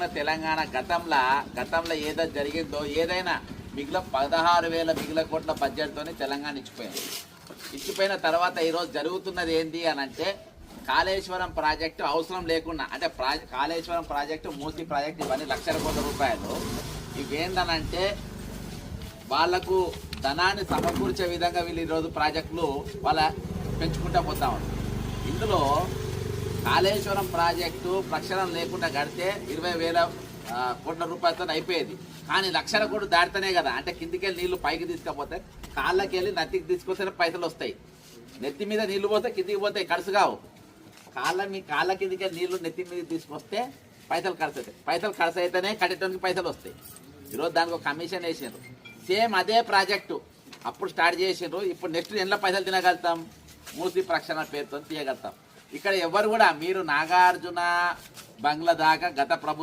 ఉన్న తెలంగాణ గతంలో ఏదో జరిగిందో ఏదైనా మిగిలిన 16,000 మిగిలిన కోట్ల బడ్జెట్తోనే తెలంగాణ ఇచ్చిపోయిన తర్వాత ఈరోజు జరుగుతున్నది ఏంటి అని అంటే కాళేశ్వరం ప్రాజెక్టు అవసరం లేకుండా అంటే కాళేశ్వరం ప్రాజెక్టు మూసి ప్రాజెక్టు ఇవన్నీ లక్షల కోట్ల రూపాయలు ఇవేందనంటే వాళ్లకు ధనాన్ని సమకూర్చే విధంగా వీళ్ళు ఈరోజు ప్రాజెక్టులు వాళ్ళ పెంచుకుంటూ పోతా ఉన్నారు. ఇందులో కాళేశ్వరం ప్రాజెక్టు ప్రక్షాళన లేకుండా కడితే 20,000 కోట్ల రూపాయలతో అయిపోయేది. కానీ లక్షల కోట్లు దాటితేనే కదా, అంటే కిందికెళ్ళి నీళ్లు పైకి తీసుకపోతే కాళ్ళకి వెళ్ళి నత్తికి తీసుకొస్తేనే పైసలు వస్తాయి. నెత్తి మీద నీళ్లు పోతే కిందికి పోతాయి, ఖర్చు కావు. కాళ్ళ కిందికి నీళ్లు నెత్తి మీద తీసుకొస్తే పైసలు ఖర్చు అవుతాయి. పైసలు ఖర్చు అయితేనే కట్టడానికి పైసలు వస్తాయి. ఈరోజు దానికి ఒక కమిషన్ వేసిండ్రు. సేమ్ అదే ప్రాజెక్టు అప్పుడు స్టార్ట్ చేసిండ్రు. ఇప్పుడు నెక్స్ట్ ఎన్ని పైసలు తినగలుగుతాం? మూసి ప్రక్షాళన పేరుతో తీయగలుగుతాం. ఇక్కడ ఎవరు కూడా మీరు నాగార్జున బంగ్లా దాకా గత ప్రభుత్వం